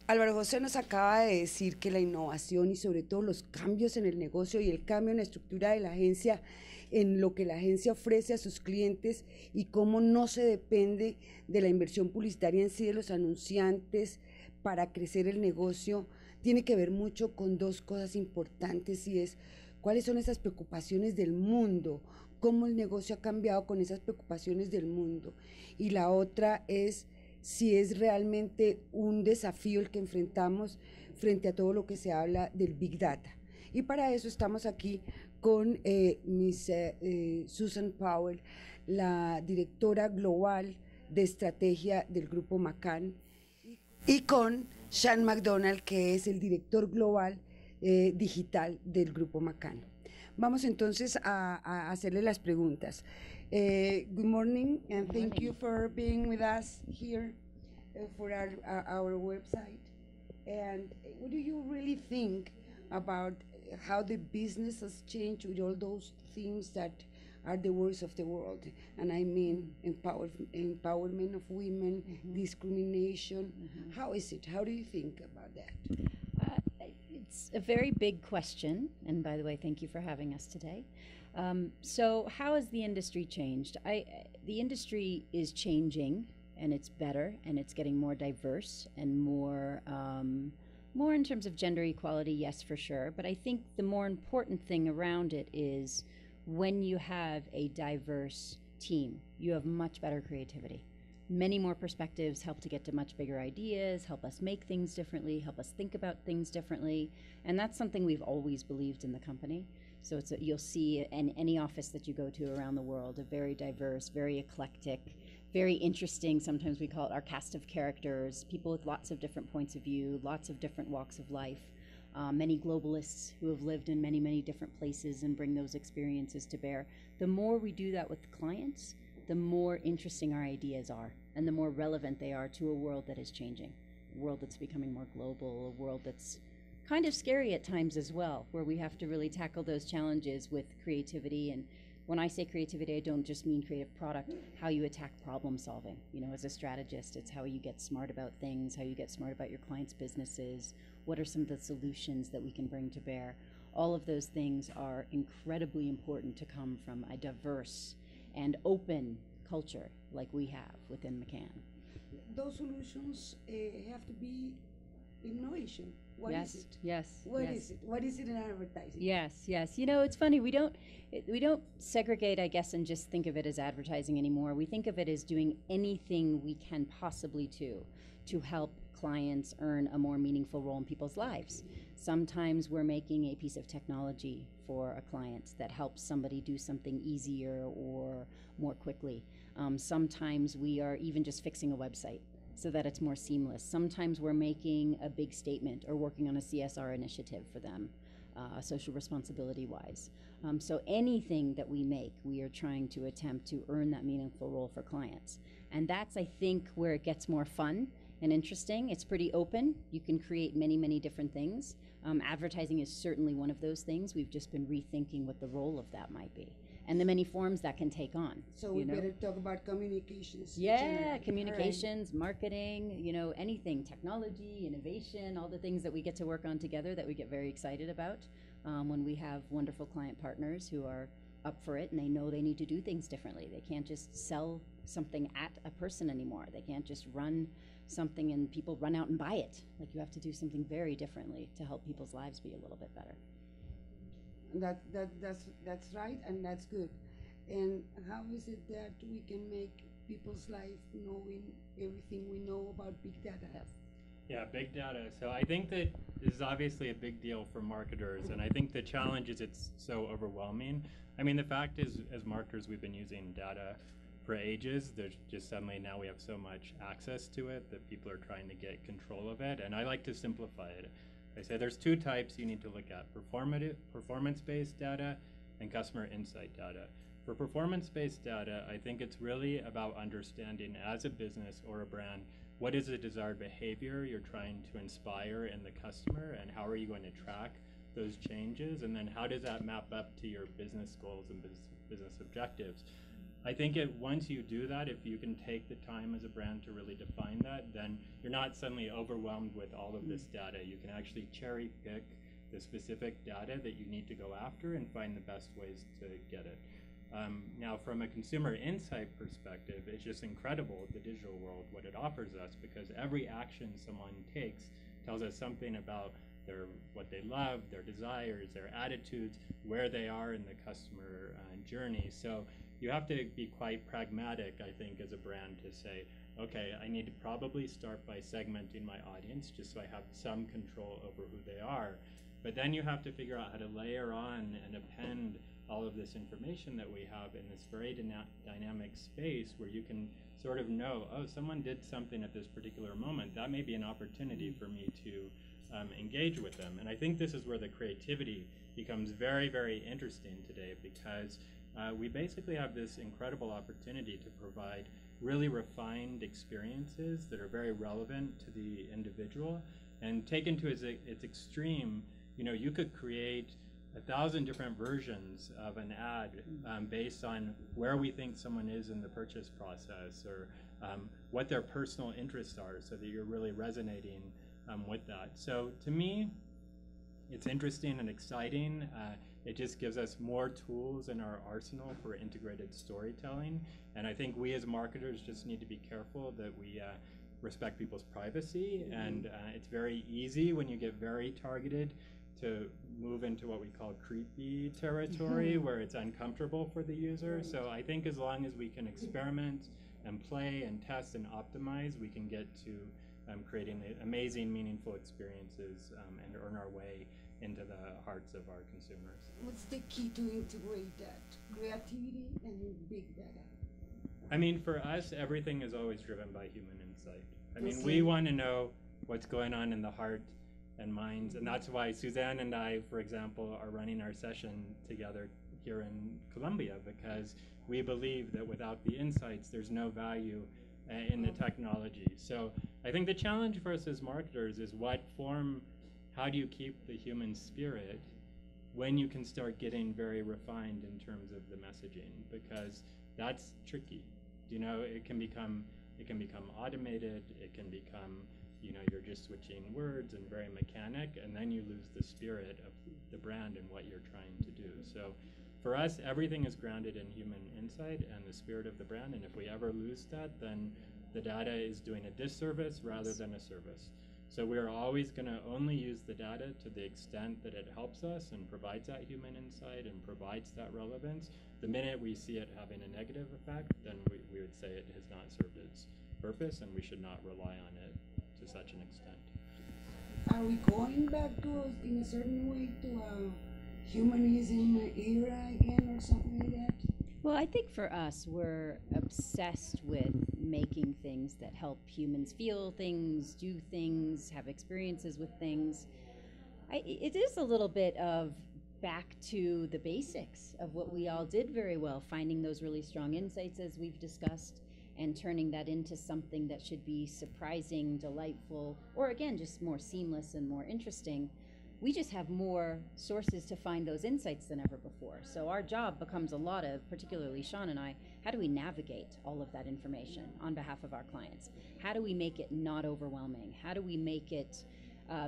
Álvaro José nos acaba de decir que la innovación y sobre todo los cambios en el negocio y el cambio en la estructura de la agencia, en lo que la agencia ofrece a sus clientes y cómo no se depende de la inversión publicitaria en sí de los anunciantes para crecer el negocio, tiene que ver mucho con dos cosas importantes y es cuáles son esas preocupaciones del mundo, cómo el negocio ha cambiado con esas preocupaciones del mundo. Y la otra es si es realmente un desafío el que enfrentamos frente a todo lo que se habla del Big Data. Y para eso estamos aquí con Suzanne Powell, la directora global de estrategia del grupo McCann, y con Sean MacDonald, que es el director global digital del grupo McCann. Vamos entonces a hacerle las preguntas. Good morning and thank you for being with us here for our website. And what do you really think about how the business has changed with all those things that are the worst of the world? And I mean empowerment of women, discrimination. How is it? How do you think about that? It's a very big question, and by the way, thank you for having us today. So how has the industry changed? The industry is changing, and it's better, and it's getting more diverse and more in terms of gender equality, yes, for sure. But I think the more important thing around it is when you have a diverse team, you have much better creativity. Many more perspectives help to get to much bigger ideas, help us make things differently, help us think about things differently. And that's something we've always believed in the company. So you'll see in any office that you go to around the world, a very diverse, very eclectic, very interesting, sometimes we call it our cast of characters, people with lots of different points of view, lots of different walks of life, many globalists who have lived in many, many different places and bring those experiences to bear. The more we do that with clients, the more interesting our ideas are and the more relevant they are to a world that is changing, a world that's becoming more global, a world that's kind of scary at times as well, where we have to really tackle those challenges with creativity. And when I say creativity, I don't just mean creative product, how you attack problem solving. You know, as a strategist, it's how you get smart about things, how you get smart about your clients' businesses, what are some of the solutions that we can bring to bear. All of those things are incredibly important to come from a diverse and open culture like we have within McCann. Those solutions have to be innovation. What is it? Yes. What is it? What is it in advertising? Yes. You know, it's funny. We don't segregate, I guess, and just think of it as advertising anymore. We think of it as doing anything we can possibly to help clients earn a more meaningful role in people's lives. Sometimes we're making a piece of technology for a client that helps somebody do something easier or more quickly. Sometimes we are even just fixing a website so that it's more seamless. Sometimes we're making a big statement or working on a CSR initiative for them, social responsibility wise. So anything that we make, we are trying to attempt to earn that meaningful role for clients. And that's, I think, where it gets more fun and interesting. It's pretty open. You can create many, many different things. Advertising is certainly one of those things. We've just been rethinking what the role of that might be and the many forms that can take on. So we better talk about communications. Yeah, communications, marketing, you know, anything, technology, innovation, all the things that we get to work on together that we get very excited about when we have wonderful client partners who are up for it and they know they need to do things differently. They can't just sell something at a person anymore. They can't just run something and people run out and buy it. Like, you have to do something very differently to help people's lives be a little bit better. That's right, and that's good. And how is it that we can make people's life knowing everything we know about big data? Yes. Yeah, big data. So I think that this is obviously a big deal for marketers, and I think the challenge is it's so overwhelming. I mean, the fact is, as marketers, we've been using data for ages. There's just suddenly now we have so much access to it that people are trying to get control of it, and I like to simplify it. I say there's two types you need to look at: performance-based data and customer insight data. For performance-based data, I think it's really about understanding as a business or a brand, what is the desired behavior you're trying to inspire in the customer, and how are you going to track those changes, and then how does that map up to your business goals and business objectives? I think once you do that, if you can take the time as a brand to really define that, then you're not suddenly overwhelmed with all of this data. You can actually cherry pick the specific data that you need to go after and find the best ways to get it. Now, from a consumer insight perspective, it's just incredible, the digital world, what it offers us, because every action someone takes tells us something about what they love, their desires, their attitudes, where they are in the customer journey. So you have to be quite pragmatic, I think, as a brand to say, okay, I need to probably start by segmenting my audience just so I have some control over who they are. But then you have to figure out how to layer on and append all of this information that we have in this very dynamic space where you can sort of know, oh, someone did something at this particular moment. That may be an opportunity for me to engage with them. And I think this is where the creativity becomes very, very interesting today, because we basically have this incredible opportunity to provide really refined experiences that are very relevant to the individual. And taken to its extreme, you could create 1,000 different versions of an ad based on where we think someone is in the purchase process, or what their personal interests are, so that you're really resonating with that. So to me, it's interesting and exciting. It just gives us more tools in our arsenal for integrated storytelling. And I think we as marketers just need to be careful that we respect people's privacy. And it's very easy when you get very targeted to move into what we call creepy territory, where it's uncomfortable for the user. So I think as long as we can experiment and play and test and optimize, we can get to creating amazing, meaningful experiences and earn our way into the hearts of our consumers. What's the key to integrate that? Creativity and big data. I mean, for us, everything is always driven by human insight. I mean, we want to know what's going on in the heart and minds, and that's why Suzanne and I, for example, are running our session together here in Colombia, because we believe that without the insights, there's no value in the technology. So I think the challenge for us as marketers is how do you keep the human spirit when you can start getting very refined in terms of the messaging, because that's tricky. It can become automated, it can become, you're just switching words and very mechanic, and then you lose the spirit of the brand and what you're trying to do. So for us, everything is grounded in human insight and the spirit of the brand, and if we ever lose that, then the data is doing a disservice rather than a service. So we're always going to only use the data to the extent that it helps us and provides that human insight and provides that relevance. The minute we see it having a negative effect, then we would say it has not served its purpose, and we should not rely on it to such an extent. Are we going back to, in a certain way, to a humanism era again or something like that? Well, I think for us, we're obsessed with making things that help humans feel things, do things, have experiences with things. It is a little bit of back to the basics of what we all did very well, finding those really strong insights as we've discussed, and turning that into something that should be surprising, delightful, or again, just more seamless and more interesting. We just have more sources to find those insights than ever before. So our job becomes a lot of, particularly Sean and I, how do we navigate all of that information on behalf of our clients? How do we make it not overwhelming? How do we make it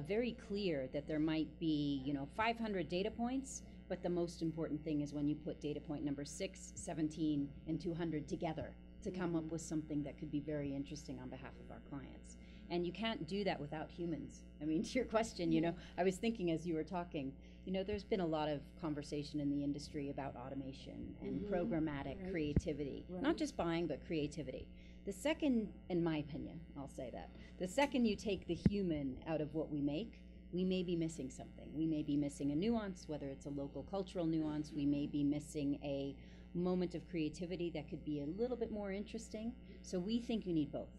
very clear that there might be 500 data points, but the most important thing is when you put data point number 6, 17, and 200 together to come up with something that could be very interesting on behalf of our clients. And you can't do that without humans. I mean, to your question, I was thinking as you were talking, there's been a lot of conversation in the industry about automation and programmatic creativity, not just buying, but creativity. The second, in my opinion, I'll say that, the second you take the human out of what we make, we may be missing something. We may be missing a nuance, whether it's a local cultural nuance. We may be missing a moment of creativity that could be a little bit more interesting. So we think you need both.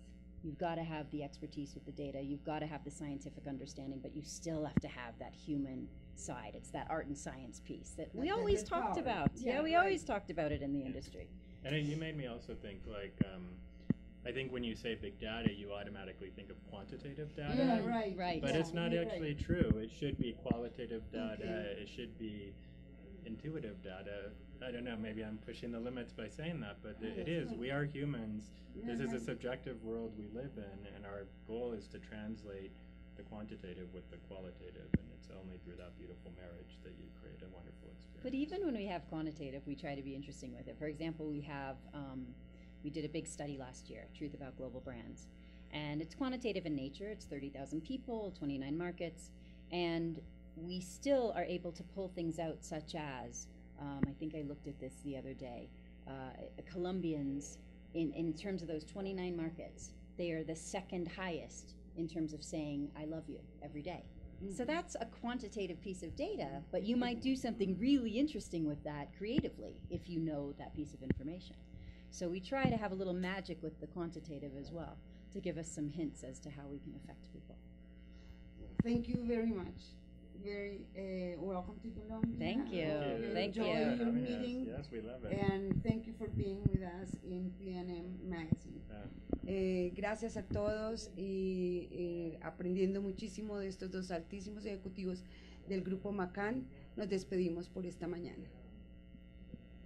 You've got to have the expertise with the data, you've got to have the scientific understanding, but you still have to have that human side. It's that art and science piece that we always talked about. Yeah, we always talked about it in the industry. And you made me also think, I think when you say big data, you automatically think of quantitative data. Yeah, right. But it's not actually true. It should be qualitative data. It should be intuitive data. I don't know, maybe I'm pushing the limits by saying that, but it is. We are humans. This is a subjective world we live in, and our goal is to translate the quantitative with the qualitative, and it's only through that beautiful marriage that you create a wonderful experience. But even when we have quantitative, we try to be interesting with it. For example, we did a big study last year, Truth About Global Brands. And it's quantitative in nature. It's 30,000 people, 29 markets. And we still are able to pull things out such as, I think I looked at this the other day, Colombians, in terms of those 29 markets, they are the second highest in terms of saying, I love you every day. So that's a quantitative piece of data, but you might do something really interesting with that creatively if you know that piece of information. So we try to have a little magic with the quantitative as well to give us some hints as to how we can affect people. Thank you very much. Very welcome to Colombia. Thank you. Thank you. Enjoy your meeting. Yes, we love it. And thank you for being with us in PNM Magazine. Gracias a todos y aprendiendo muchísimo de estos dos altísimos ejecutivos del grupo McCann, nos despedimos por esta mañana.